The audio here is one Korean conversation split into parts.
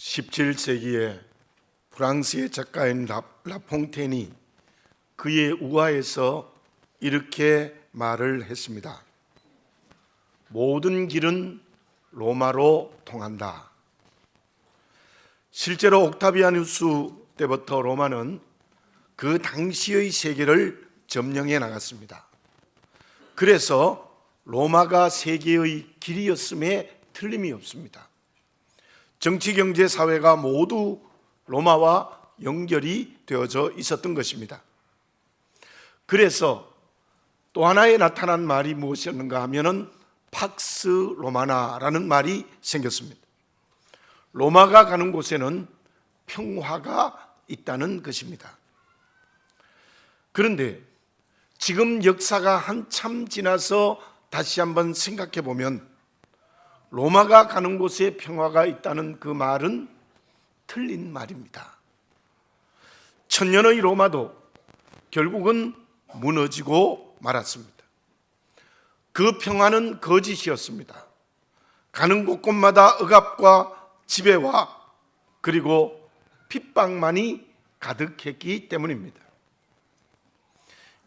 17세기에 프랑스의 작가인 라퐁테인이 그의 우화에서 이렇게 말을 했습니다. 모든 길은 로마로 통한다. 실제로 옥타비아누스 때부터 로마는 그 당시의 세계를 점령해 나갔습니다. 그래서 로마가 세계의 길이었음에 틀림이 없습니다. 정치, 경제, 사회가 모두 로마와 연결이 되어져 있었던 것입니다. 그래서 또 하나의 나타난 말이 무엇이었는가 하면은 팍스 로마나라는 말이 생겼습니다. 로마가 가는 곳에는 평화가 있다는 것입니다. 그런데 지금 역사가 한참 지나서 다시 한번 생각해 보면 로마가 가는 곳에 평화가 있다는 그 말은 틀린 말입니다. 천년의 로마도 결국은 무너지고 말았습니다. 그 평화는 거짓이었습니다. 가는 곳곳마다 억압과 지배와 그리고 핍박만이 가득했기 때문입니다.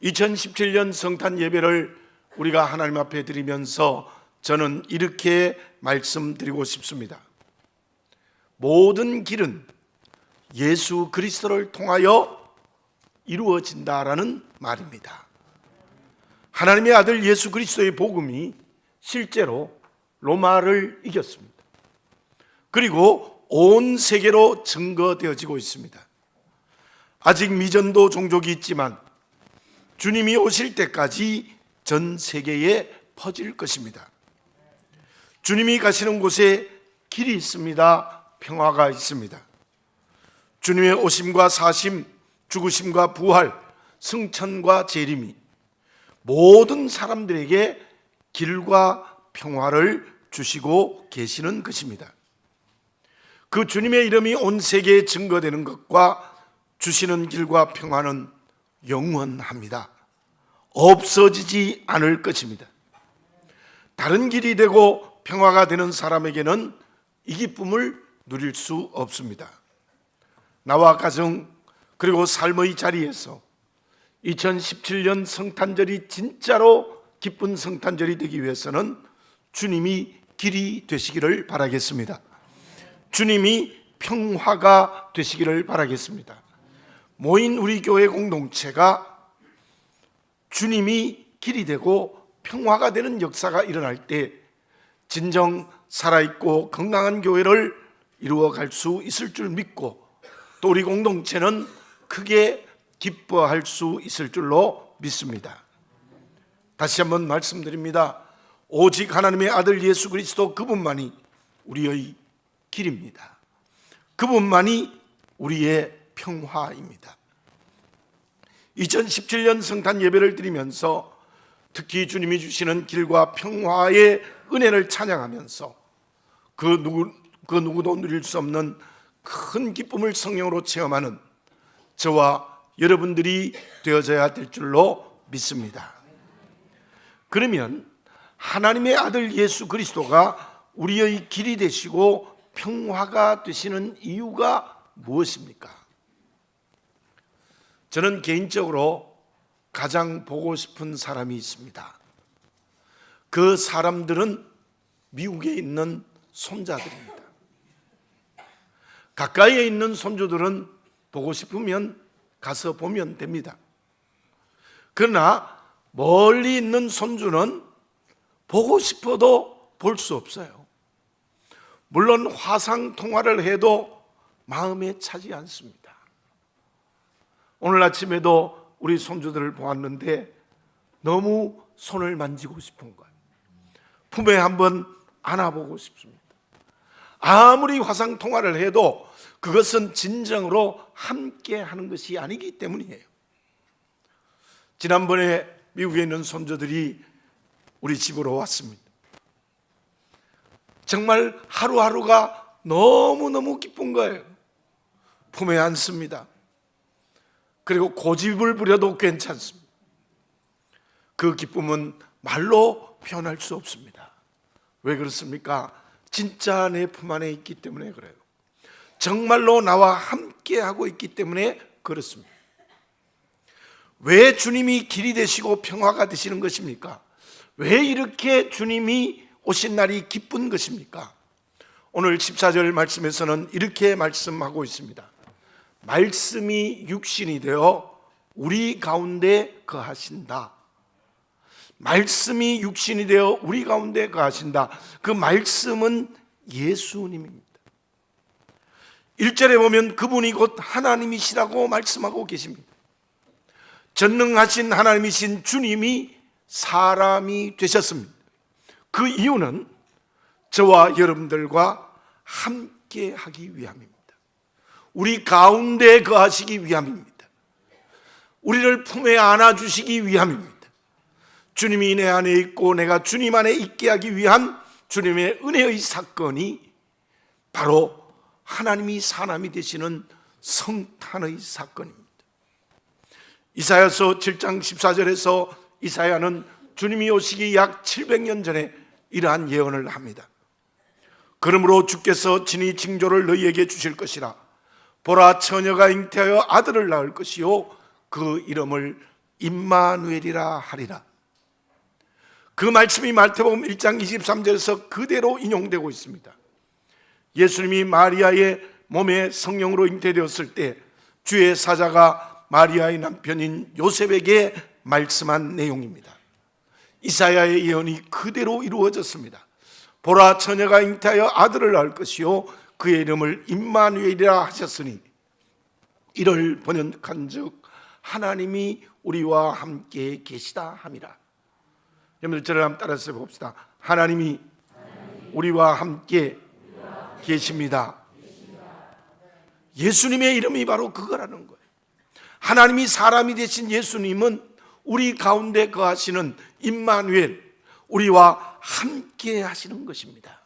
2017년 성탄 예배를 우리가 하나님 앞에 드리면서 저는 이렇게 말씀드리고 싶습니다. 모든 길은 예수 그리스도를 통하여 이루어진다라는 말입니다. 하나님의 아들 예수 그리스도의 복음이 실제로 로마를 이겼습니다. 그리고 온 세계로 증거되어지고 있습니다. 아직 미전도 종족이 있지만 주님이 오실 때까지 전 세계에 퍼질 것입니다. 주님이 가시는 곳에 길이 있습니다. 평화가 있습니다. 주님의 오심과 사심, 죽으심과 부활, 승천과 재림이 모든 사람들에게 길과 평화를 주시고 계시는 것입니다. 그 주님의 이름이 온 세계에 증거되는 것과 주시는 길과 평화는 영원합니다. 없어지지 않을 것입니다. 다른 길이 되고 평화가 되는 사람에게는 이 기쁨을 누릴 수 없습니다. 나와 가정 그리고 삶의 자리에서 2017년 성탄절이 진짜로 기쁜 성탄절이 되기 위해서는 주님이 길이 되시기를 바라겠습니다. 주님이 평화가 되시기를 바라겠습니다. 모인 우리 교회 공동체가 주님이 길이 되고 평화가 되는 역사가 일어날 때 진정 살아있고 건강한 교회를 이루어갈 수 있을 줄 믿고 또 우리 공동체는 크게 기뻐할 수 있을 줄로 믿습니다. 다시 한번 말씀드립니다. 오직 하나님의 아들 예수 그리스도 그분만이 우리의 길입니다. 그분만이 우리의 평화입니다. 2017년 성탄 예배를 드리면서 특히 주님이 주시는 길과 평화의 은혜를 찬양하면서 그 누구도 누릴 수 없는 큰 기쁨을 성령으로 체험하는 저와 여러분들이 되어져야 될 줄로 믿습니다. 그러면 하나님의 아들 예수 그리스도가 우리의 길이 되시고 평화가 되시는 이유가 무엇입니까? 저는 개인적으로 가장 보고 싶은 사람이 있습니다. 그 사람들은 미국에 있는 손자들입니다. 가까이에 있는 손주들은 보고 싶으면 가서 보면 됩니다. 그러나 멀리 있는 손주는 보고 싶어도 볼 수 없어요. 물론 화상 통화를 해도 마음에 차지 않습니다. 오늘 아침에도 우리 손주들을 보았는데 너무 손을 만지고 싶은 거예요. 품에 한번 안아보고 싶습니다. 아무리 화상 통화를 해도 그것은 진정으로 함께 하는 것이 아니기 때문이에요. 지난번에 미국에 있는 손주들이 우리 집으로 왔습니다. 정말 하루하루가 너무너무 기쁜 거예요. 품에 안습니다. 그리고 고집을 부려도 괜찮습니다. 그 기쁨은 말로 표현할 수 없습니다. 왜 그렇습니까? 진짜 내 품 안에 있기 때문에 그래요. 정말로 나와 함께 하고 있기 때문에 그렇습니다. 왜 주님이 길이 되시고 평화가 되시는 것입니까? 왜 이렇게 주님이 오신 날이 기쁜 것입니까? 오늘 14절 말씀에서는 이렇게 말씀하고 있습니다. 말씀이 육신이 되어 우리 가운데 거하신다. 말씀이 육신이 되어 우리 가운데 거하신다. 그 말씀은 예수님입니다. 1절에 보면 그분이 곧 하나님이시라고 말씀하고 계십니다. 전능하신 하나님이신 주님이 사람이 되셨습니다. 그 이유는 저와 여러분들과 함께 하기 위함입니다. 우리 가운데 거하시기 위함입니다. 우리를 품에 안아주시기 위함입니다. 주님이 내 안에 있고 내가 주님 안에 있게 하기 위한 주님의 은혜의 사건이 바로 하나님이 사람이 되시는 성탄의 사건입니다. 이사야서 7장 14절에서 이사야는 주님이 오시기 약 700년 전에 이러한 예언을 합니다. 그러므로 주께서 친히 징조를 너희에게 주실 것이라. 보라, 처녀가 잉태하여 아들을 낳을 것이요 그 이름을 임마누엘이라 하리라. 그 말씀이 마태복음 1장 23절에서 그대로 인용되고 있습니다. 예수님이 마리아의 몸에 성령으로 잉태되었을 때 주의 사자가 마리아의 남편인 요셉에게 말씀한 내용입니다. 이사야의 예언이 그대로 이루어졌습니다. 보라, 처녀가 잉태하여 아들을 낳을 것이요 그의 이름을 임마누엘이라 하셨으니 이를 번역한즉 하나님이 우리와 함께 계시다 함이라. 여러분들 저를 한번 따라서 봅시다. 하나님이 우리와 함께 계십니다. 예수님의 이름이 바로 그거라는 거예요. 하나님이 사람이 되신 예수님은 우리 가운데 거하시는 임마누엘, 우리와 함께 하시는 것입니다.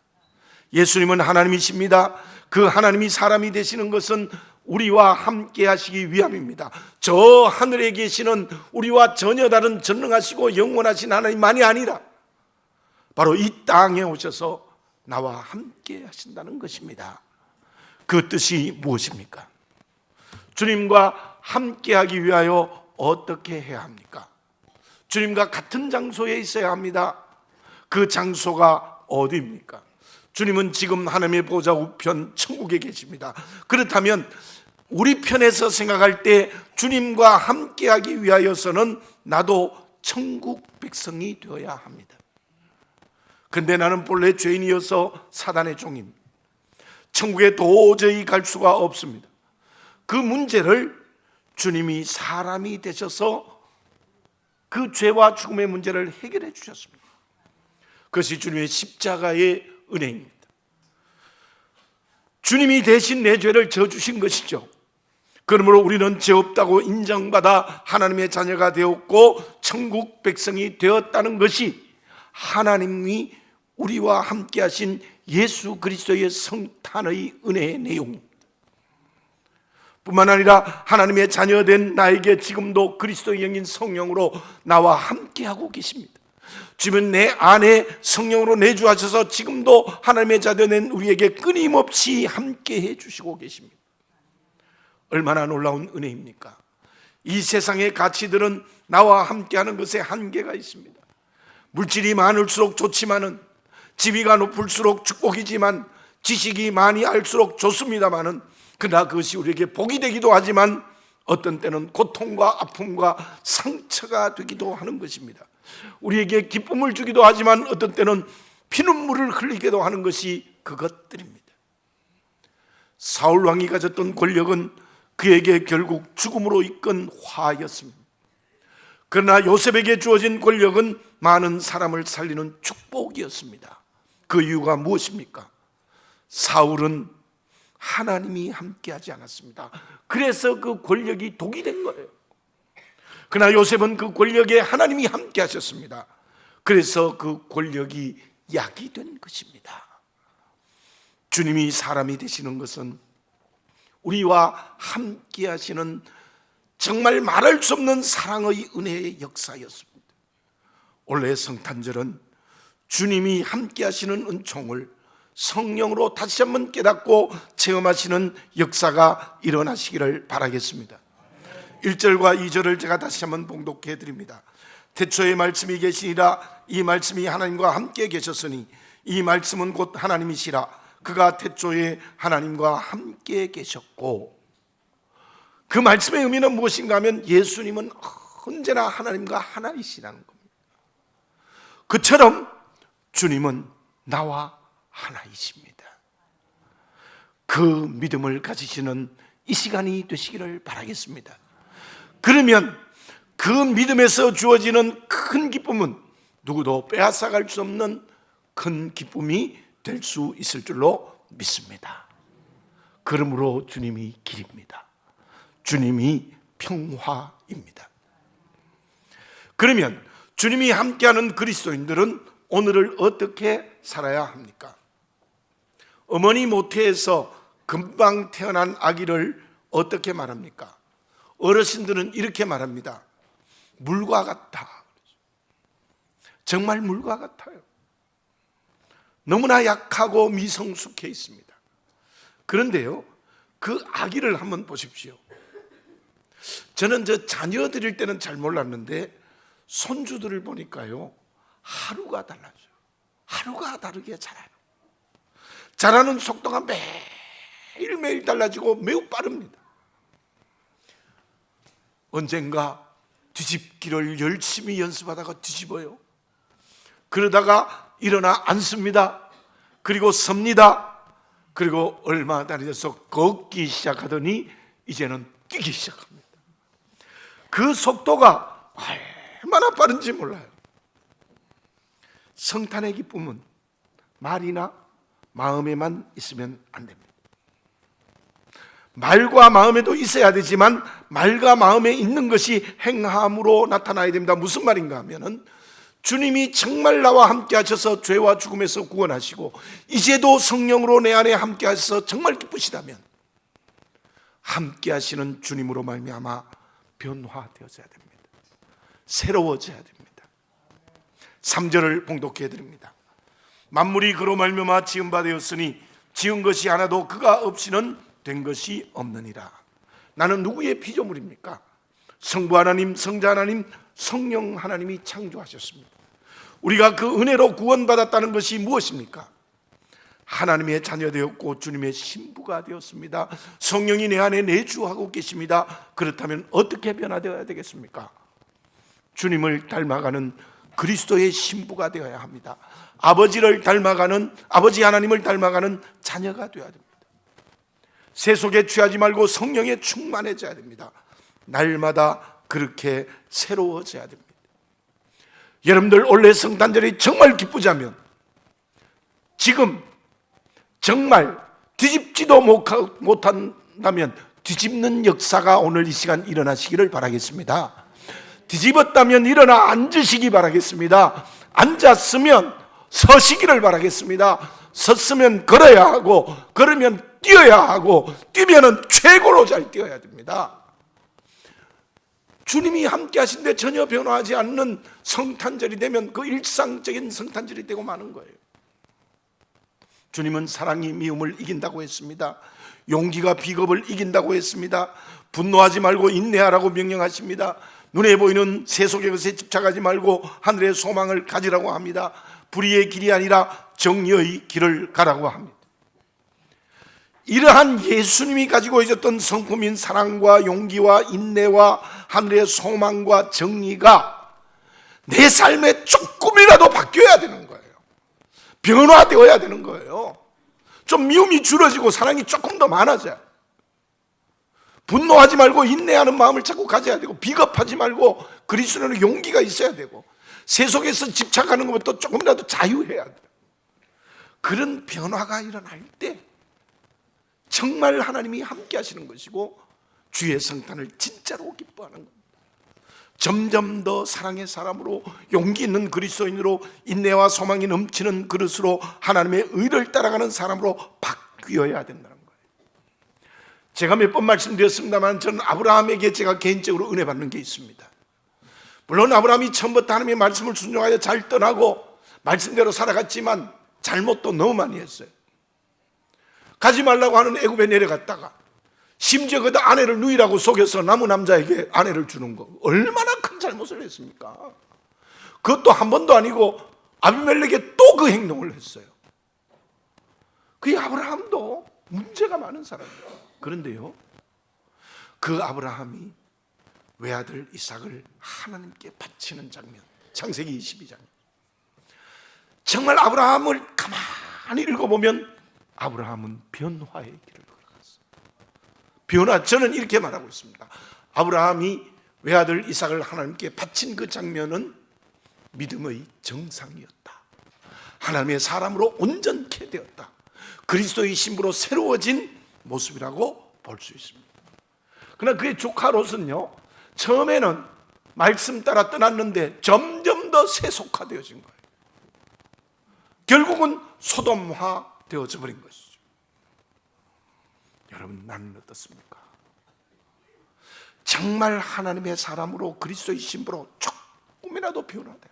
예수님은 하나님이십니다. 그 하나님이 사람이 되시는 것은 우리와 함께 하시기 위함입니다. 저 하늘에 계시는 우리와 전혀 다른 전능하시고 영원하신 하나님만이 아니라 바로 이 땅에 오셔서 나와 함께 하신다는 것입니다. 그 뜻이 무엇입니까? 주님과 함께 하기 위하여 어떻게 해야 합니까? 주님과 같은 장소에 있어야 합니다. 그 장소가 어디입니까? 주님은 지금 하나님의 보좌 우편 천국에 계십니다. 그렇다면 우리 편에서 생각할 때 주님과 함께하기 위하여서는 나도 천국 백성이 되어야 합니다. 근데 나는 본래 죄인이어서 사단의 종입니다. 천국에 도저히 갈 수가 없습니다. 그 문제를 주님이 사람이 되셔서 그 죄와 죽음의 문제를 해결해 주셨습니다. 그것이 주님의 십자가의 은혜입니다. 주님이 대신 내 죄를 져주신 것이죠. 그러므로 우리는 죄 없다고 인정받아 하나님의 자녀가 되었고 천국 백성이 되었다는 것이 하나님이 우리와 함께 하신 예수 그리스도의 성탄의 은혜의 내용입니다. 뿐만 아니라 하나님의 자녀된 나에게 지금도 그리스도의 영인 성령으로 나와 함께하고 계십니다. 주님은 내 안에 성령으로 내주하셔서 지금도 하나님의 자녀된 우리에게 끊임없이 함께해 주시고 계십니다. 얼마나 놀라운 은혜입니까? 이 세상의 가치들은 나와 함께하는 것에 한계가 있습니다. 물질이 많을수록 좋지만은, 지위가 높을수록 축복이지만, 지식이 많이 알수록 좋습니다만은, 그러나 그것이 우리에게 복이 되기도 하지만 어떤 때는 고통과 아픔과 상처가 되기도 하는 것입니다. 우리에게 기쁨을 주기도 하지만 어떤 때는 피눈물을 흘리기도 하는 것이 그것들입니다. 사울 왕이 가졌던 권력은 그에게 결국 죽음으로 이끈 화였습니다. 그러나 요셉에게 주어진 권력은 많은 사람을 살리는 축복이었습니다. 그 이유가 무엇입니까? 사울은 하나님이 함께하지 않았습니다. 그래서 그 권력이 독이 된 거예요. 그러나 요셉은 그 권력에 하나님이 함께하셨습니다. 그래서 그 권력이 약이 된 것입니다. 주님이 사람이 되시는 것은 우리와 함께 하시는 정말 말할 수 없는 사랑의 은혜의 역사였습니다. 올해 성탄절은 주님이 함께 하시는 은총을 성령으로 다시 한번 깨닫고 체험하시는 역사가 일어나시기를 바라겠습니다. 1절과 2절을 제가 다시 한번 봉독해 드립니다. 태초에 말씀이 계시니라. 이 말씀이 하나님과 함께 계셨으니 이 말씀은 곧 하나님이시라. 그가 태초에 하나님과 함께 계셨고, 그 말씀의 의미는 무엇인가 하면 예수님은 언제나 하나님과 하나이시라는 겁니다. 그처럼 주님은 나와 하나이십니다. 그 믿음을 가지시는 이 시간이 되시기를 바라겠습니다. 그러면 그 믿음에서 주어지는 큰 기쁨은 누구도 빼앗아갈 수 없는 큰 기쁨이 될 수 있을 줄로 믿습니다. 그러므로 주님이 길입니다. 주님이 평화입니다. 그러면 주님이 함께하는 그리스도인들은 오늘을 어떻게 살아야 합니까? 어머니 모태에서 금방 태어난 아기를 어떻게 말합니까? 어르신들은 이렇게 말합니다. 물과 같아. 정말 물과 같아요. 너무나 약하고 미성숙해 있습니다. 그런데요, 그 아기를 한번 보십시오. 저는 자녀 드릴 때는 잘 몰랐는데 손주들을 보니까요, 하루가 달라져요. 하루가 다르게 자라요. 자라는 속도가 매일매일 달라지고 매우 빠릅니다. 언젠가 뒤집기를 열심히 연습하다가 뒤집어요. 그러다가 일어나 앉습니다. 그리고 섭니다. 그리고 얼마 다녀서 걷기 시작하더니 이제는 뛰기 시작합니다. 그 속도가 얼마나 빠른지 몰라요. 성탄의 기쁨은 말이나 마음에만 있으면 안 됩니다. 말과 마음에도 있어야 되지만 말과 마음에 있는 것이 행함으로 나타나야 됩니다. 무슨 말인가 하면은 주님이 정말 나와 함께 하셔서 죄와 죽음에서 구원하시고 이제도 성령으로 내 안에 함께 하셔서 정말 기쁘시다면 함께 하시는 주님으로 말미암아 변화되어져야 됩니다. 새로워져야 됩니다. 3절을 봉독해 드립니다. 만물이 그로 말미암아 지은 바 되었으니 지은 것이 하나도 그가 없이는 된 것이 없느니라. 나는 누구의 피조물입니까? 성부 하나님, 성자 하나님, 성령 하나님이 창조하셨습니다. 우리가 그 은혜로 구원받았다는 것이 무엇입니까? 하나님의 자녀 되었고 주님의 신부가 되었습니다. 성령이 내 안에 내주하고 계십니다. 그렇다면 어떻게 변화되어야 되겠습니까? 주님을 닮아가는 그리스도의 신부가 되어야 합니다. 아버지를 닮아가는, 아버지 하나님을 닮아가는 자녀가 되어야 됩니다. 세속에 취하지 말고 성령에 충만해져야 됩니다. 날마다 그렇게 새로워져야 됩니다. 여러분들 올해 성탄절이 정말 기쁘자면 지금 정말 뒤집지도 못한다면 뒤집는 역사가 오늘 이 시간 일어나시기를 바라겠습니다. 뒤집었다면 일어나 앉으시기 바라겠습니다. 앉았으면 서시기를 바라겠습니다. 섰으면 걸어야 하고 걸으면 뛰어야 하고 뛰면은 최고로 잘 뛰어야 됩니다. 주님이 함께 하신데 전혀 변화하지 않는 성탄절이 되면 그 일상적인 성탄절이 되고 마는 거예요. 주님은 사랑이 미움을 이긴다고 했습니다. 용기가 비겁을 이긴다고 했습니다. 분노하지 말고 인내하라고 명령하십니다. 눈에 보이는 세속의 것에 집착하지 말고 하늘의 소망을 가지라고 합니다. 불의의 길이 아니라 정의의 길을 가라고 합니다. 이러한 예수님이 가지고 있었던 성품인 사랑과 용기와 인내와 하늘의 소망과 정의가 내 삶에 조금이라도 바뀌어야 되는 거예요. 변화되어야 되는 거예요. 좀 미움이 줄어지고 사랑이 조금 더 많아져요. 분노하지 말고 인내하는 마음을 자꾸 가져야 되고, 비겁하지 말고 그리스도는 용기가 있어야 되고, 세속에서 집착하는 것부터 조금이라도 자유해야 돼요. 그런 변화가 일어날 때 정말 하나님이 함께 하시는 것이고 주의 성탄을 진짜로 기뻐하는 겁니다. 점점 더 사랑의 사람으로, 용기 있는 그리스도인으로, 인내와 소망이 넘치는 그릇으로 하나님의 의를 따라가는 사람으로 바뀌어야 된다는 거예요. 제가 몇 번 말씀드렸습니다만 저는 아브라함에게 제가 개인적으로 은혜 받는 게 있습니다. 물론 아브라함이 처음부터 하나님의 말씀을 순종하여 잘 떠나고 말씀대로 살아갔지만 잘못도 너무 많이 했어요. 가지 말라고 하는 애굽에 내려갔다가 심지어 그 아내를 누이라고 속여서 남은 남자에게 아내를 주는 거, 얼마나 큰 잘못을 했습니까? 그것도 한 번도 아니고 아비멜렉에 또 그 행동을 했어요. 그 아브라함도 문제가 많은 사람이에요. 그런데요, 그 아브라함이 외아들 이삭을 하나님께 바치는 장면, 창세기 22장. 정말 아브라함을 가만히 읽어보면 아브라함은 변화의 길을 걸어갔어요. 변화, 저는 이렇게 말하고 있습니다. 아브라함이 외아들 이삭을 하나님께 바친 그 장면은 믿음의 정상이었다. 하나님의 사람으로 온전케 되었다. 그리스도의 신부로 새로워진 모습이라고 볼 수 있습니다. 그러나 그의 조카 롯은요, 처음에는 말씀 따라 떠났는데 점점 더 세속화되어진 거예요. 결국은 소돔화 되어져 버린 것이죠. 여러분, 나는 어떻습니까? 정말 하나님의 사람으로 그리스도의 신부로 조금이라도 변화돼요.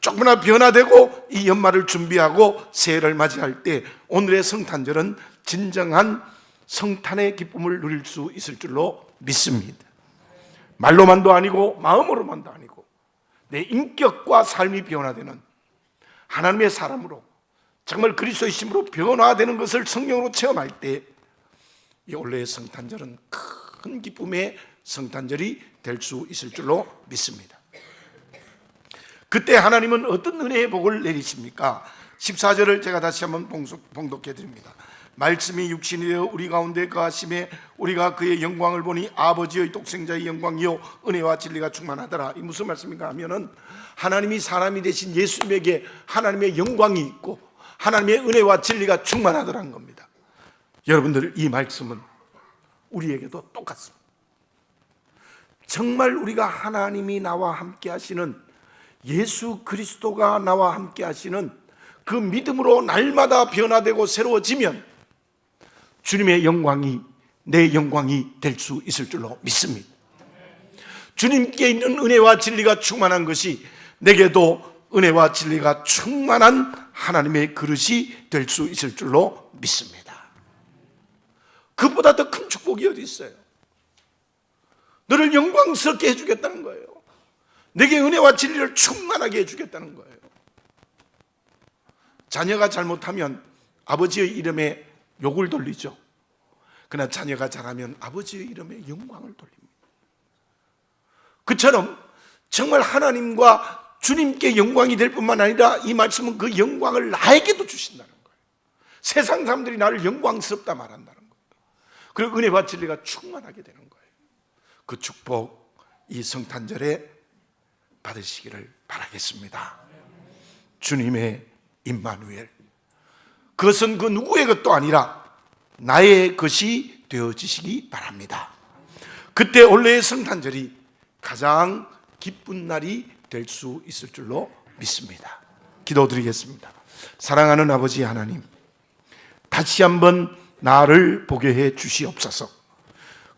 조금이나 변화되고 이 연말을 준비하고 새해를 맞이할 때 오늘의 성탄절은 진정한 성탄의 기쁨을 누릴 수 있을 줄로 믿습니다. 말로만도 아니고 마음으로만도 아니고 내 인격과 삶이 변화되는 하나님의 사람으로 정말 그리스도의 신으로 변화되는 것을 성령으로 체험할 때 이 올해의 성탄절은 큰 기쁨의 성탄절이 될 수 있을 줄로 믿습니다. 그때 하나님은 어떤 은혜의 복을 내리십니까? 14절을 제가 다시 한번 봉독해 드립니다. 말씀이 육신이 되어 우리 가운데 거하심에 우리가 그의 영광을 보니 아버지의 독생자의 영광이요 은혜와 진리가 충만하더라. 이 무슨 말씀인가 하면은 하나님이 사람이 되신 예수님에게 하나님의 영광이 있고 하나님의 은혜와 진리가 충만하더라는 겁니다. 여러분들, 이 말씀은 우리에게도 똑같습니다. 정말 우리가 하나님이 나와 함께 하시는, 예수 그리스도가 나와 함께 하시는 그 믿음으로 날마다 변화되고 새로워지면 주님의 영광이 내 영광이 될 수 있을 줄로 믿습니다. 주님께 있는 은혜와 진리가 충만한 것이 내게도 은혜와 진리가 충만한 하나님의 그릇이 될 수 있을 줄로 믿습니다. 그보다 더 큰 축복이 어디 있어요? 너를 영광스럽게 해주겠다는 거예요. 내게 은혜와 진리를 충만하게 해주겠다는 거예요. 자녀가 잘못하면 아버지의 이름에 욕을 돌리죠. 그러나 자녀가 잘하면 아버지의 이름에 영광을 돌립니다. 그처럼 정말 하나님과 주님께 영광이 될 뿐만 아니라 이 말씀은 그 영광을 나에게도 주신다는 거예요. 세상 사람들이 나를 영광스럽다 말한다는 거예요. 그리고 은혜와 진리가 충만하게 되는 거예요. 그 축복 이 성탄절에 받으시기를 바라겠습니다. 주님의 임마누엘, 그것은 그 누구의 것도 아니라 나의 것이 되어지시기 바랍니다. 그때 올해의 성탄절이 가장 기쁜 날이 될 수 있을 줄로 믿습니다. 기도드리겠습니다. 사랑하는 아버지 하나님, 다시 한번 나를 보게 해 주시옵소서.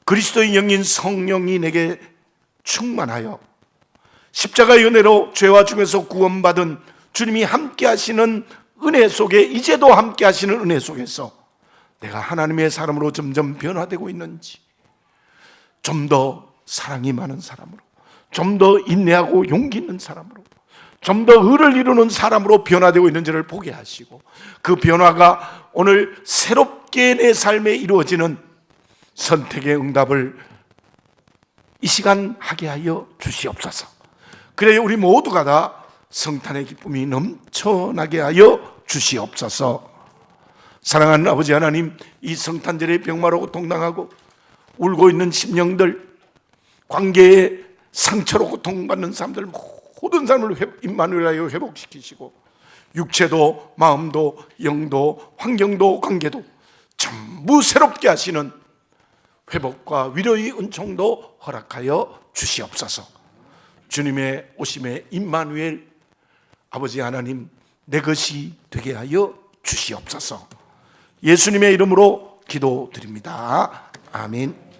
그리스도의 영인 성령이 내게 충만하여 십자가의 은혜로 죄와 중에서 구원받은 주님이 함께 하시는 은혜 속에, 이제도 함께 하시는 은혜 속에서 내가 하나님의 사람으로 점점 변화되고 있는지, 좀 더 사랑이 많은 사람으로, 좀 더 인내하고 용기 있는 사람으로, 좀 더 의를 이루는 사람으로 변화되고 있는지를 보게 하시고, 그 변화가 오늘 새롭게 내 삶에 이루어지는 선택의 응답을 이 시간 하게 하여 주시옵소서. 그래야 우리 모두가 다 성탄의 기쁨이 넘쳐나게 하여 주시옵소서. 사랑하는 아버지 하나님, 이 성탄절에 병마로 고통당하고 울고 있는 심령들, 관계에 상처로 고통받는 사람들, 모든 사람을 임마누엘하여 회복시키시고 육체도 마음도 영도 환경도 관계도 전부 새롭게 하시는 회복과 위로의 은총도 허락하여 주시옵소서. 주님의 오심에 임마누엘 아버지 하나님, 내 것이 되게 하여 주시옵소서. 예수님의 이름으로 기도드립니다. 아멘.